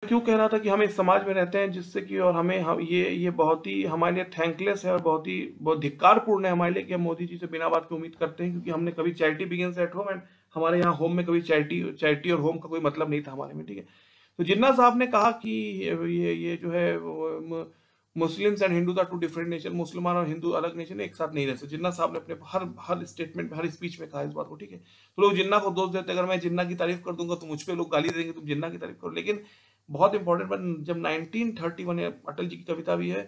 क्यों कह रहा था कि हम इस समाज में रहते हैं जिससे कि और ये बहुत ही हमारे लिए थैंकलेस है और बहुत धिक्कारपूर्ण है हमारे लिए कि हम मोदी जी से बिना बात की उम्मीद करते हैं, क्योंकि हमने कभी charity begins at home and हमारे यहाँ होम में कभी चैरिटी और होम का कोई मतलब नहीं था हमारे में, ठीक है। तो जिन्ना साहब ने कहा कि ये जो है Muslims and Hindu are two different nation, मुसलमान और हिंदू अलग नेशन है, एक साथ नहीं रह सकते। जिन्ना साहब ने अपने हर स्टेटमेंट में, हर स्पीच में कहा इस बात को, ठीक है। तो लोग जिन्ना को दोष देते, अगर मैं जिन्ना की तारीफ कर दूंगा तो मुझ पे लोग गाली देंगे, तुम जिन्ना की तारीफ करो। लेकिन बहुत इंपॉर्टेंट बात, जब 1931 अटल जी की कविता भी है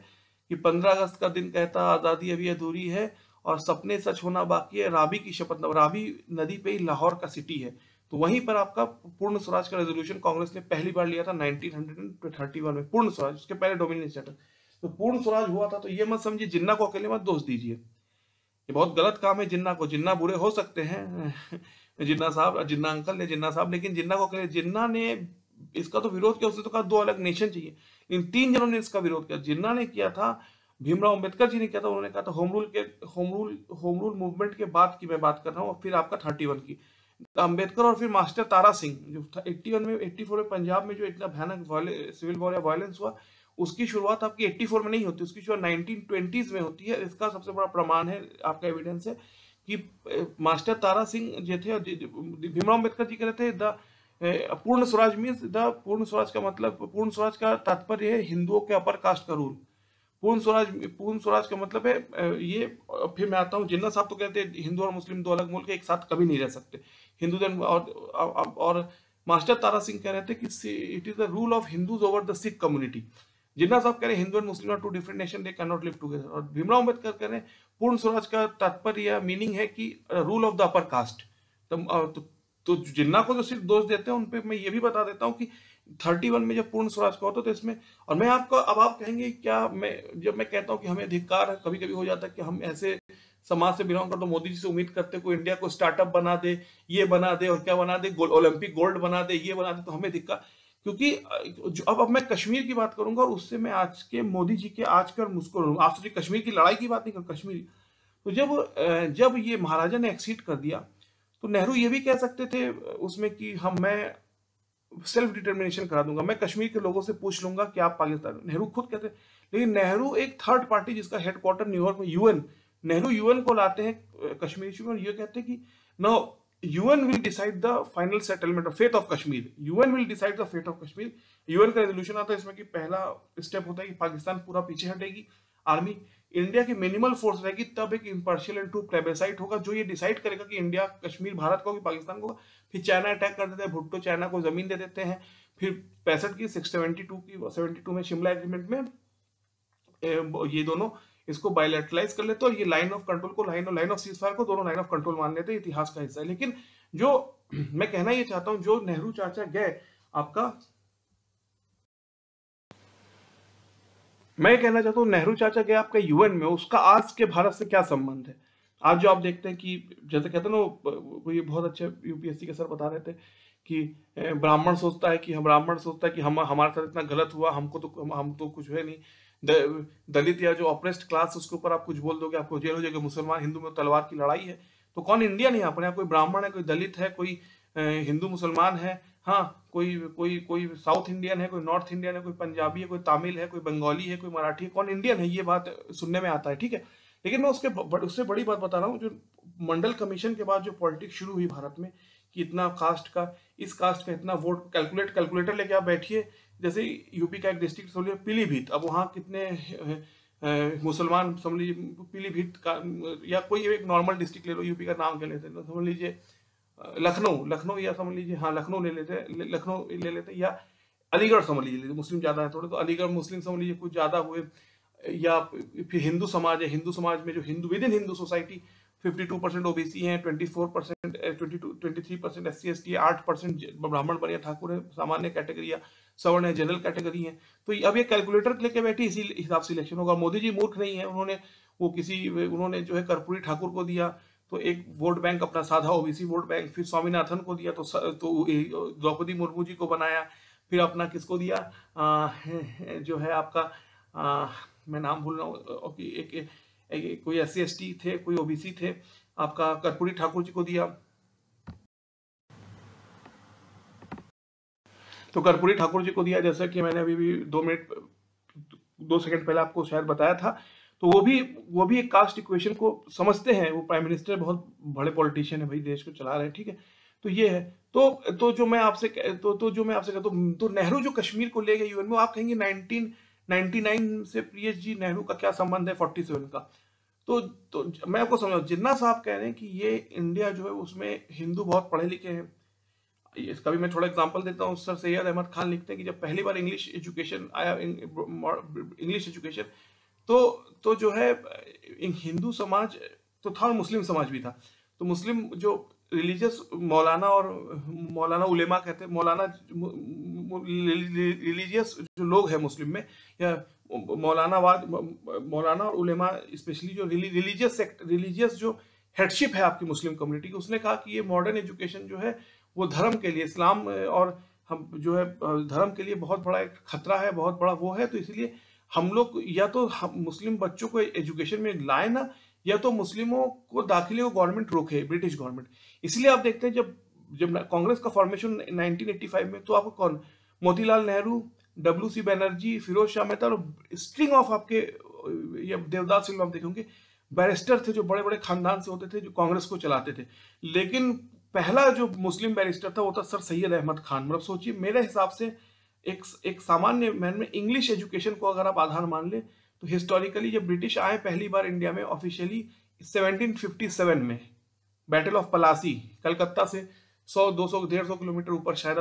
कि 15 अगस्त का दिन कहता आजादी अभी अधूरी है और सपने सच होना बाकी है, रावी की शपथ, रावी नदी पे ही लाहौर का सिटी है। तो वहीं पर आपका पूर्ण स्वराज का रेजोल्यूशन कांग्रेस ने पहली बार लिया था 1931 में, पूर्ण स्वराज, उसके पहले डोमिनियन स्टेटस। तो पूर्ण स्वराज हुआ था। तो ये मत समझिए जिन्ना को अकेले मत दोष दीजिए, ये बहुत गलत काम है जिन्ना को। जिन्ना बुरे हो सकते हैं जिन्ना साहब, जिन्ना अंकल ने, जिन्ना साहब, लेकिन जिन्ना को अकेले, जिन्ना ने इसका तो विरोध किया, उसने तो कहा दो अलग नेशन चाहिए। इन 3 जनों ने इसका विरोध किया। जिन्ना ने किया था, भीमराव अंबेडकर जी ने किया था, उन्होंने कहा था होम रूल मूवमेंट के बाद की मैं बात कर रहा हूँ, और फिर आपका 31 की अंबेडकर, और फिर मास्टर तारा सिंह जो था 81 में, 84 में पंजाब में जो इतना भयानक सिविल वॉर या वायलेंस हुआ, उसकी शुरुआत आपकी 84 में नहीं होती, उसकी शुरुआत 1920s में होती है। इसका सबसे बड़ा प्रमाण है, आपका एविडेंस है कि मास्टर तारा सिंह जो थे, भीमराव अंबेडकर जी कह रहे थे द पूर्ण स्वराज मीन्स द, पूर्ण स्वराज का मतलब, पूर्ण स्वराज का तात्पर्य है हिंदुओं के अपर कास्ट का रूल। पूर्ण स्वराज का मतलब है ये। फिर मैं आता हूँ, जिन्ना साहब तो कहते हैं हिंदू और मुस्लिम दो अलग मुल्क एक साथ कभी नहीं रह सकते, हिंदू धर्म और मास्टर तारा सिंह कह रहे थे कि it is the rule of Hindus over the Sikh community. Jinnah sahab कह रहे हैं Hindu and Muslim are two different nation, they can not live together. और भीमराव अम्बेडकर कह रहे हैं पूर्ण स्वराज का तात्पर्य या मीनिंग है कि rule of the upper caste. तो जिन्ना को जो सिर्फ दोष देते हैं उन पे मैं ये भी बता देता हूँ कि 31 में जब पूर्ण स्वराज का होता तो इसमें, और मैं आपको, अब आप कहेंगे क्या, जब मैं कहता हूँ कि हमें धिक्कार कभी कभी हो जाता है कि हम ऐसे समाज से बिलोंग कर, तो मोदी जी से उम्मीद करते हैं कोई इंडिया को स्टार्टअप बना दे, ये बना दे और क्या बना दे, ओलंपिक गोल्ड बना दे, ये बना दे, तो हमें धिक्कार। क्योंकि अब मैं कश्मीर की बात करूंगा और उससे मैं आज के मोदी जी के आज कर मुस्कुराऊंगा। आप सोचिए, कश्मीर की लड़ाई की बात नहीं कर, कश्मीर। तो जब ये महाराजा ने एक्सीड कर दिया, तो नेहरू ये भी कह सकते थे उसमें कि मैं सेल्फ डिटर्मिनेशन करा दूंगा, मैं कश्मीर के लोगों से पूछ लूंगा कि आप पाकिस्तान, नेहरू खुद कहते हैं। लेकिन नेहरू एक थर्ड पार्टी जिसका हेडक्वार्टर न्यूयॉर्क में, यूएन, नेहरू यूएन को लाते हैं कश्मीर इशू में, और ये कहते हैं कि no, UN will decide the final settlement of fate of Kashmir, UN will decide the fate of Kashmir. UN का रेजोल्यूशन आता है इसमें कि पहला स्टेप होता है कि पाकिस्तान पूरा पीछे हटेगी, आर्मी, इंडिया की मिनिमल फोर्स रहेगी, तब एक इम्पार्शियल एंड ट्रू प्लेबेसाइट होगा जो ये डिसाइड करेगा कि इंडिया, कश्मीर भारत को, कि पाकिस्तान को। फिर चाइना अटैक कर देते हैं, भुट्टो चाइना को जमीन दे देते हैं। फिर 65 की 72 में शिमला एग्रीमेंट में ये दोनों इसको बायलैटरलाइज कर लेते हैं, और ये लाइन ऑफ कंट्रोल को, लाइन ऑफ सीजफायर को दोनों लाइन ऑफ कंट्रोल मान लेते हैं, इतिहास का हिस्सा है। लेकिन जो मैं कहना ये चाहता हूं, जो नेहरू चाचा गए आपका, मैं कहना चाहता हूँ नेहरू चाचा गए आपका यूएन में, उसका आज के भारत से क्या संबंध है। आज जो आप देखते हैं कि जैसे कहते हैं ना, कोई बहुत अच्छे यूपीएससी के सर बता रहे थे कि ब्राह्मण सोचता है कि हम हमारे साथ इतना गलत हुआ, हम तो कुछ है नहीं, दलित या जो ऑप्रेस्ड क्लास, उसके ऊपर आप कुछ बोल दोगे आपको जेल हो जाएगा। मुसलमान हिंदू में तलवार की लड़ाई है, तो कौन इंडियन है यहाँ पर? कोई ब्राह्मण है, कोई दलित है, कोई हिंदू मुसलमान है, हाँ, कोई कोई कोई साउथ इंडियन है, कोई नॉर्थ इंडियन है, कोई पंजाबी है, कोई तमिल है, कोई बंगाली है, कोई मराठी है, कौन इंडियन है? ये बात सुनने में आता है, ठीक है। लेकिन मैं उससे बड़ी बात बता रहा हूँ, जो मंडल कमीशन के बाद जो पॉलिटिक्स शुरू हुई भारत में कि इतना कास्ट का, इस कास्ट का इतना वोट, कैलकुलेटर लेके आप बैठिए, जैसे यूपी का एक डिस्ट्रिक्ट समझ लीजिए पीलीभीत, अब वहाँ कितने मुसलमान समझ लीजिए, पीलीभीत का, या कोई एक नॉर्मल डिस्ट्रिक्ट ले लो, यूपी का नाम क्या लेते हैं, समझ लीजिए लखनऊ, या समझ लीजिए, हाँ लखनऊ ले लेते, या अलीगढ़ समझ लीजिए, मुस्लिम ज्यादा है थोड़े, तो अलीगढ़ मुस्लिम समझ लीजिए कुछ ज्यादा हुए। या फिर हिंदू समाज है, हिंदू समाज में जो Hindu with in Hindu society 52% OBC हैं, 24% 23% SC ST है, 8% ब्राह्मण बनिया ठाकुर है, सामान्य कैटेगरी या सवर्ण है, जनरल कैटेगरी है। तो अब ये कैलकुलेटर लेके बैठी, इसी हिसाब से इलेक्शन होगा। मोदी जी मूर्ख नहीं है, उन्होंने जो है कर्पूरी ठाकुर को दिया, तो एक वोट बैंक अपना साधा ओबीसी वोट बैंक, फिर स्वामीनाथन को दिया, तो द्रौपदी मुर्मू जी को बनाया, फिर अपना किसको दिया, जो है आपका, मैं नाम भूल रहा हूँ, कोई SC ST थे, कोई ओबीसी थे, आपका कर्पूरी ठाकुर जी को दिया। तो कर्पूरी ठाकुर जी को दिया, जैसा कि मैंने अभी भी 2 सेकंड पहले आपको शायद बताया था। तो वो भी एक कास्ट इक्वेशन को समझते हैं। वो प्राइम मिनिस्टर बहुत बड़े पॉलिटिशियन है भाई, देश को चला रहे हैं, ठीक है। तो ये है। तो जो मैं आपसे कहता हूँ, तो नेहरू जो कश्मीर को ले गए यूएन में, आप कहेंगे 1999 से प्रियेश जी नेहरू का क्या संबंध है 47 का? तो मैं आपको समझाऊं, जिन्ना साहब कह रहे हैं कि ये इंडिया जो है उसमें हिंदू बहुत पढ़े लिखे हैं। इसका भी मैं थोड़ा एग्जांपल देता हूँ। सर सैयद अहमद खान लिखते हैं कि जब पहली बार इंग्लिश एजुकेशन आया, इंग्लिश एजुकेशन, तो जो है हिंदू समाज तो था और मुस्लिम समाज भी था। तो मुस्लिम जो रिलीजियस मौलाना उलेमा कहते हैं, रिलीजियस जो लोग हैं मुस्लिम में, या मौलाना और उलेमा, स्पेशली जो रिलीजियस जो हेडशिप है आपकी मुस्लिम कम्युनिटी की, उसने कहा कि ये मॉडर्न एजुकेशन जो है वो धर्म के लिए, इस्लाम और हम जो है धर्म के लिए बहुत बड़ा एक खतरा है, बहुत बड़ा वो है। तो इसलिए हम लोग या तो हम मुस्लिम बच्चों को एजुकेशन में लाए ना, या तो मुस्लिमों को दाखिले को गवर्नमेंट रोके, ब्रिटिश गवर्नमेंट। इसलिए आप देखते हैं जब कांग्रेस का फॉर्मेशन 1985 में, तो आपको कौन, मोतीलाल नेहरू, WC बनर्जी, फिरोज शाह मेहता और स्ट्रिंग ऑफ आपके ये देवदास सिंह आप देखेंगे बैरिस्टर थे जो बड़े बड़े खानदान से होते थे, जो कांग्रेस को चलाते थे। लेकिन पहला जो मुस्लिम बैरिस्टर था वो था सर सैयद अहमद खान। मतलब सोचिए, मेरे हिसाब से एक सामान्य मैन में इंग्लिश एजुकेशन को अगर आप आधार मान ले, तो हिस्टोरिकली जब ब्रिटिश आए पहली बार इंडिया में ऑफिशियली 1757 में, बैटल ऑफ पलासी, कलकत्ता से 100, 200, 150 किलोमीटर ऊपर शायद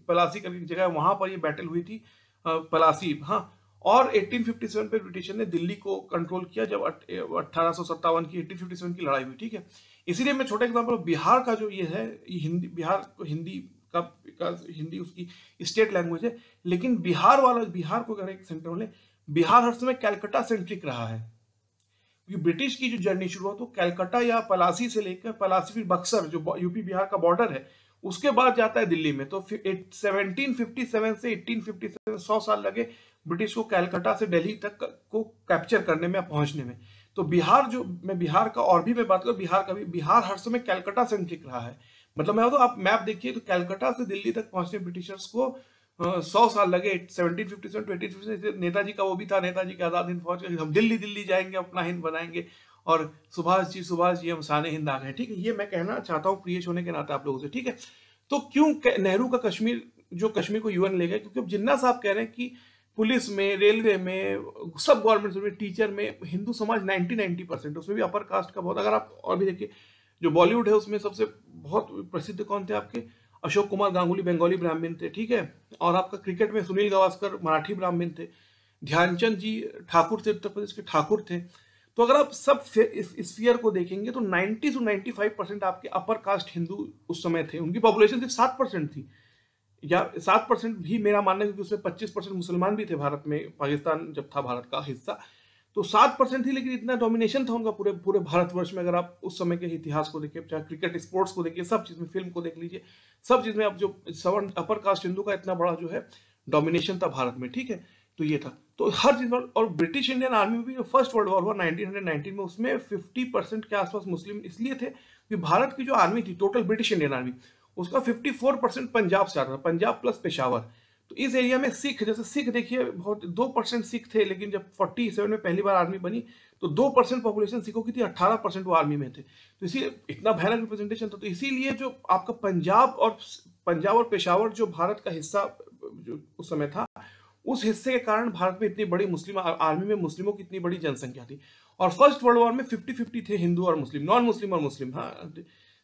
पलासी करके जगह, वहां पर ये बैटल हुई थी, पलासी। हाँ, और 1857 पे ब्रिटिशर ने दिल्ली को कंट्रोल किया, जब 1857 की 1857 की लड़ाई हुई, ठीक है। इसीलिए मैं छोटा एग्जांपल, बिहार का जो ये है, ये हिंदी, बिहार को हिंदी उसकी स्टेट लैंग्वेज है, लेकिन बिहार को अगर एक सेंटर बोले, बिहार हर समय कैलकाटा सेंट्रिक रहा है। क्योंकि ब्रिटिश की जो जर्नी शुरू हुआ तो कैलकाटा या पलासी से लेकर, पलासी फिर बक्सर जो यूपी बिहार का बॉर्डर है, उसके बाद जाता है दिल्ली में। तो 1757 से 1857 100 साल लगे ब्रिटिश को कैलकाटा से दिल्ली तक को कैप्चर करने में, पहुंचने में। तो बिहार जो, मैं बिहार का और भी मैं बात करूं, बिहार हर समय कैलकाटा सेंट्रिक रहा है। मतलब मैं तो आप मैप देखिए, तो कैलकाटा से दिल्ली तक पहुंचने ब्रिटिशर्स को 100 साल लगे। 1757 to 1857 नेताजी का वो भी था, नेताजी के आजाद हिंद फौज का, हम दिल्ली जाएंगे, अपना हिंद बनाएंगे, और सुभाष जी हम शान हिंद आ गए, ठीक है। ये मैं कहना चाहता हूँ प्रियेश होने के नाते आप लोगों से, ठीक है। तो क्यों नेहरू का कश्मीर को यूएन ले गए? क्योंकि अब जिन्ना साहब कह रहे हैं कि पुलिस में, रेलवे में, सब गवर्नमेंट में, टीचर में हिंदू समाज 90%, उसमें भी अपर कास्ट का बहुत। अगर आप और भी देखिए, जो बॉलीवुड है उसमें सबसे बहुत प्रसिद्ध कौन थे आपके, अशोक कुमार गांगुली बंगाली ब्राह्मण थे, ठीक है। और आपका क्रिकेट में सुनील गावस्कर मराठी ब्राह्मण थे, ध्यानचंद जी ठाकुर थे, उत्तर प्रदेश के ठाकुर थे। तो अगर आप सब स्फीयर को देखेंगे तो 90 to 95% आपके अपर कास्ट हिंदू उस समय थे। उनकी पॉपुलेशन सिर्फ 7% थी, या 7% भी मेरा मानना है, क्योंकि उसमें 25% मुसलमान भी थे भारत में, पाकिस्तान जब था भारत का हिस्सा। तो 7% थी, लेकिन इतना डोमिनेशन था उनका पूरे भारतवर्ष में। अगर आप उस समय के इतिहास को देखिए, चाहे क्रिकेट, स्पोर्ट्स को देखिए, सब चीज में, फिल्म को देख लीजिए, सब चीज में अब जो सवर्ण अपर कास्ट हिंदू का इतना बड़ा जो है डोमिनेशन था भारत में, ठीक है। तो ये था, तो हर चीज में। और ब्रिटिश इंडियन आर्मी में भी जो फर्स्ट वर्ल्ड वॉर हुआ 1919 में, उसमें 50% के आसपास मुस्लिम इसलिए थे कि भारत की जो आर्मी थी, टोटल ब्रिटिश इंडियन आर्मी, उसका 54% पंजाब से आता था, पंजाब प्लस पेशावर। तो इस एरिया में सिख, जैसे सिख देखिए, बहुत 2% सिख थे, लेकिन जब 47 में पहली बार आर्मी बनी तो 2% पॉपुलेशन सिखों की थी, 18% वो आर्मी में थे। तो इसी इतना भयानक रिप्रेजेंटेशन था। तो इसीलिए जो आपका पंजाब और पेशावर जो भारत का हिस्सा जो उस समय था, उस हिस्से के कारण भारत में इतनी बड़ी मुस्लिम आर्मी में मुस्लिमों की इतनी बड़ी जनसंख्या थी। और फर्स्ट वर्ल्ड वॉर में 50-50 थे, हिंदू और मुस्लिम, नॉन मुस्लिम और मुस्लिम। हाँ,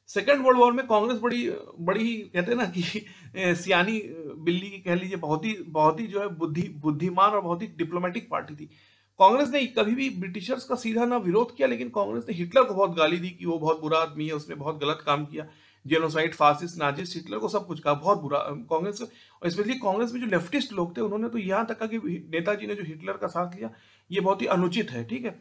सेकेंड वर्ल्ड वॉर में कांग्रेस बड़ी कहते हैं ना कि सियानी बिल्ली की कह लीजिए, बहुत ही जो है बुद्धिमान और बहुत ही डिप्लोमेटिक पार्टी थी। कांग्रेस ने कभी भी ब्रिटिशर्स का सीधा ना विरोध किया, लेकिन कांग्रेस ने हिटलर को बहुत गाली दी कि वो बहुत बुरा आदमी है, उसने बहुत गलत काम किया, जेनोसाइड, फासिस्ट, नाजिस्ट, हिटलर को सब कुछ कहा, बहुत बुरा कांग्रेस। और स्पेशली कांग्रेस में जो लेफ्टिस्ट लोग थे, उन्होंने तो यहाँ तक कहा कि नेताजी ने जो हिटलर का साथ लिया, ये बहुत ही अनुचित है, ठीक है।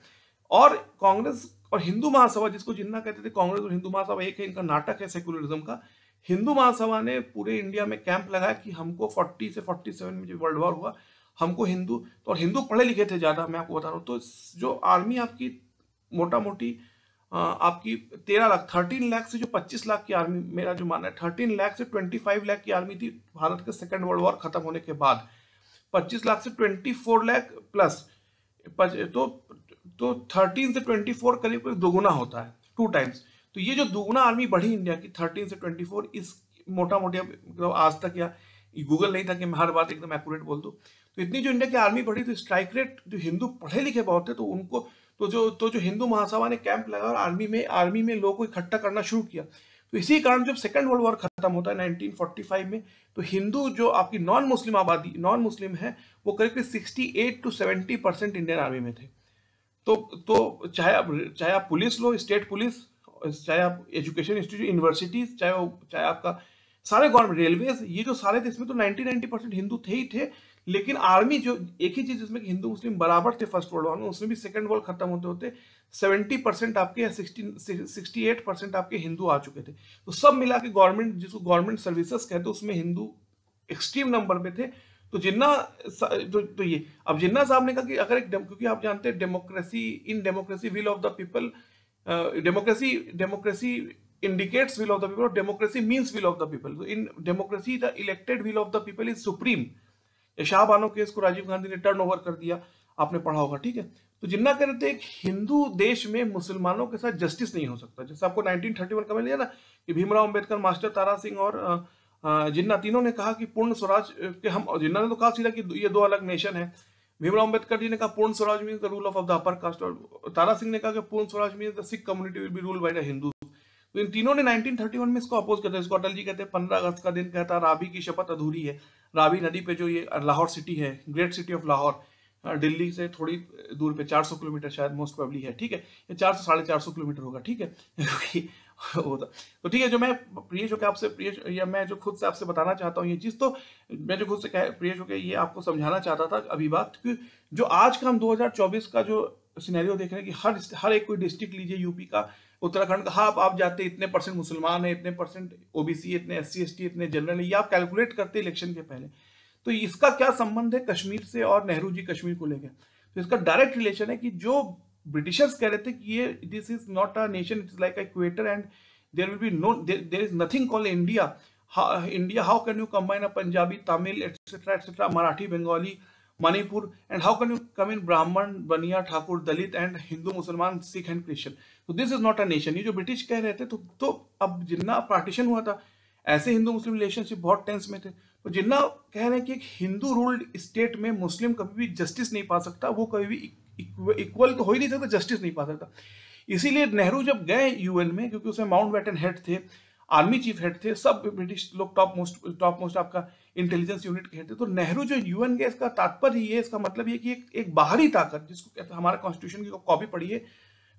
और कांग्रेस और हिंदू महासभा, जिसको जिन्ना कहते थे, कांग्रेस और हिंदू महासभा एक है, इनका नाटक है सेकुलरिज्म का। हिंदू महासभा ने पूरे इंडिया में कैंप लगाया कि हमको 40 से 47 में जो वर्ल्ड वॉर हुआ, हमको हिंदू, तो और हिंदू पढ़े लिखे थे ज्यादा, मैं आपको बता रहा हूँ। तो जो आर्मी आपकी मोटा मोटी आपकी 13 लाख से जो 25 लाख की आर्मी, मेरा जो मानना है 13 लाख से 25 लाख की आर्मी थी भारत के सेकेंड वर्ल्ड वॉर खत्म होने के बाद। 25 लाख से 24 लाख प्लस, तो 13 से 24 करीब करीब दोगुना होता है, 2 टाइम्स। तो ये जो दोगुना आर्मी बढ़ी इंडिया की 13 से 24, इस मोटा मोटी मतलब आज तक, या गूगल नहीं था कि मैं हर बात एकदम एक्यूरेट बोल दूं, तो इतनी जो इंडिया की आर्मी बढ़ी, तो स्ट्राइक रेट, जो हिंदू पढ़े लिखे बहुत थे तो उनको, तो जो हिंदू महासभा ने कैंप लगा और आर्मी में लोगों को इकट्ठा करना शुरू किया। तो इसी कारण जब सेकेंड वर्ल्ड वॉर खत्म होता है 1945 में, तो हिंदू जो आपकी नॉन मुस्लिम आबादी, नॉन मुस्लिम है, वो करीब 68 to 70% इंडियन आर्मी में थे। तो चाहे आप पुलिस लो, स्टेट पुलिस, चाहे आप एजुकेशन इंस्टीट्यूट, यूनिवर्सिटीज, चाहे आपका सारे गवर्नमेंट, रेलवेज, ये जो सारे थे, इसमें तो 90% हिंदू थे ही थे। लेकिन आर्मी जो एक ही चीज जिसमें हिंदू मुस्लिम बराबर थे फर्स्ट वर्ल्ड वॉर में, उसमें भी सेकंड वर्ल्ड खत्म होते होते 70% आपके या 68% आपके हिंदू आ चुके थे। तो सब मिला के गवर्नमेंट, जिसको गवर्नमेंट सर्विसेज कहते, उसमें हिंदू एक्सट्रीम नंबर पे थे। तो जिन्ना, तो ये अब जिन्ना साहब ने कहा कि अगर क्योंकि आप जानते हैं democracy will of the people, democracy indicates will of the people, or democracy means will of the people. So in democracy the elected will of the people is supreme। Shah Bano case को राजीव गांधी ने टर्न ओवर कर दिया, आपने पढ़ा होगा, ठीक है। तो जिन्ना कह रहे थे एक हिंदू देश में मुसलमानों के साथ जस्टिस नहीं हो सकता। जैसे आपको 1931 का मिल गया ना कि भीमराव अंबेडकर, मास्टर तारा सिंह और जिन्ना, तीनों ने कहा कि पूर्ण स्वराज के हम, जिन्ना ने तो कहा सीधा कि ये दो अलग नेशन है। भीमराव अंबेडकर जी ने कहा पूर्ण Swaraj means the rule of the upper caste, और तारा सिंह ने कहा कि पूर्ण Swaraj means the Sikh community will be ruled by the Hindu. तो इन तीनों ने 1931 में इसको अपोज करते हैं। इसको अटल जी कहते हैं 15 अगस्त का दिन कहता है राबी की शपथ अधूरी है। राबी नदी पे जो ये लाहौर सिटी है, great city of Lahore, Delhi से थोड़ी दूर पे 400 किलोमीटर शायद मोस्ट प्रोबेबली है, ठीक है, ये 400 450 किलोमीटर होगा, ठीक है। तो ठीक है, जो मैं प्रियेश होकर आपसे, प्रियेश या मैं जो खुद से आपसे बताना चाहता हूँ ये चीज़, तो मैं जो खुद से प्रियेश होकर ये आपको समझाना चाहता था अभी बात, कि जो आज का हम 2024 का जो सिनेरियो देख रहे हैं कि हर एक कोई डिस्ट्रिक्ट लीजिए, यूपी का, उत्तराखंड का, हाँ आप जाते इतने परसेंट मुसलमान है, इतने परसेंट ओबीसी, इतने SC ST, इतने जनरल है, ये आप कैलकुलेट करते इलेक्शन के पहले। तो इसका क्या संबंध है कश्मीर से और नेहरू जी कश्मीर को लेकर? तो इसका डायरेक्ट रिलेशन है कि जो ब्रिटिशर्स कह रहे थे कि ये this is not a nation, it's like equator and there will be no, there is nothing called India. India, how can you combine a Punjabi, Tamil etcetera, Marathi, Bengali, Manipur, and how can you come in Brahmin, Bania, Thakur, Dalit and Hindu, Musalman, Sikh and Christian. तो this is not a nation. ये जो British कह रहे थे, तो अब जिन्ना partition हुआ था, ऐसे हिंदू मुस्लिम रिलेशनशिप बहुत टेंस में थे। तो जिन्ना कह रहे हैं कि एक हिंदू रूल्ड स्टेट में मुस्लिम कभी भी जस्टिस नहीं पा सकता, वो कभी भी इक्वल तो हो ही नहीं सकता, जस्टिस नहीं पा सकता। इसीलिए नेहरू जब गए यूएन में, क्योंकि उसमें माउंटबेटन हेड थे, आर्मी चीफ हेड थे, सब ब्रिटिश लोग टॉप मोस्ट आपका इंटेलिजेंस यूनिट के हेड थे। तो नेहरू जो यूएन गए, इसका तात्पर्य ये, इसका मतलब ये कि एक बाहरी ताकत, जिसको कहते हैं, हमारा कॉन्स्टिट्यूशन की कॉपी पढ़िए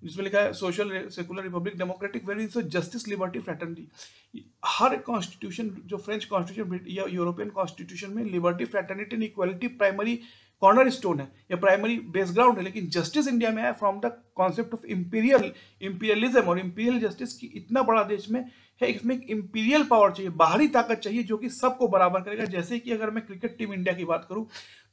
जिसमें लिखा है social secular republic democratic where is justice liberty fraternity. हर कॉन्स्टिट्यूशन, जो फ्रेंच कॉन्स्टिट्यूशन या यूरोपियन कॉन्स्टिट्यूशन में liberty fraternity and equality primary corner stone है या प्राइमरी बेस ग्राउंड है। लेकिन जस्टिस इंडिया में है from the concept of imperialism, और इंपीरियल जस्टिस की इतना बड़ा देश में है, इसमें एक इंपीरियल पावर चाहिए, बाहरी ताकत चाहिए जो कि सबको बराबर करेगा। जैसे कि अगर मैं क्रिकेट टीम इंडिया की बात करूं,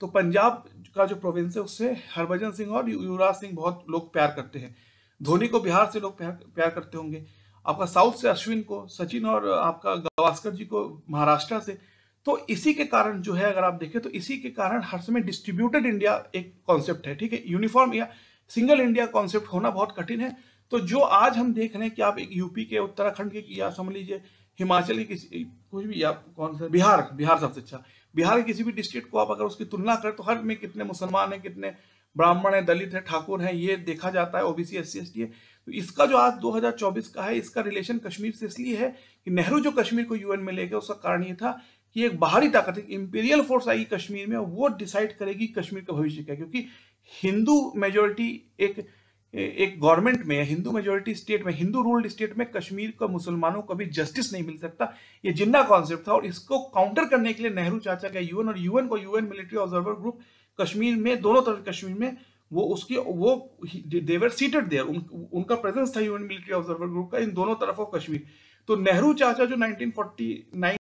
तो पंजाब का जो प्रोविंस है उससे हरभजन सिंह और युवराज सिंह बहुत लोग प्यार करते हैं। धोनी को बिहार से लोग प्यार करते होंगे, आपका साउथ से अश्विन को, सचिन और आपका गावस्कर जी को महाराष्ट्र से। तो इसी के कारण जो है, अगर आप देखें तो इसी के कारण हर समय डिस्ट्रीब्यूटेड इंडिया एक कॉन्सेप्ट है, ठीक है, यूनिफॉर्म या सिंगल इंडिया कॉन्सेप्ट होना बहुत कठिन है। तो जो आज हम देख रहे हैं कि आप एक यूपी के, उत्तराखंड के, या समझ लीजिए हिमाचल के किसी, कुछ भी, या कौन सा, बिहार सबसे अच्छा, बिहार के किसी भी डिस्ट्रिक्ट को आप अगर उसकी तुलना करें तो हर में कितने मुसलमान हैं, कितने ब्राह्मण है, दलित है, ठाकुर है, ये देखा जाता है, ओबीसी, SC ST है। तो इसका जो आज 2024 का है, इसका रिलेशन कश्मीर से इसलिए है कि नेहरू जो कश्मीर को यूएन में ले गए, उसका कारण ये था कि एक बाहरी ताकत, एक इंपीरियल फोर्स आएगी कश्मीर में, वो डिसाइड करेगी कश्मीर का भविष्य क्या। क्योंकि हिंदू मेजोरिटी एक गवर्नमेंट में, हिंदू मेजोरिटी स्टेट में, हिंदू रूल्ड स्टेट में कश्मीर को, मुसलमानों को भी जस्टिस नहीं मिल सकता। ये जिन्ना कॉन्सेप्ट था, और इसको काउंटर करने के लिए नेहरू चाचा का यूएन, और यूएन को UN military observer group Kashmir में, दोनों तरफ कश्मीर में, वो दे वर सीटेड देयर, उनका प्रेजेंस था यूएन मिलिट्री ऑब्जर्वर ग्रुप का इन दोनों तरफ ऑफ कश्मीर। तो नेहरू चाचा जो 1949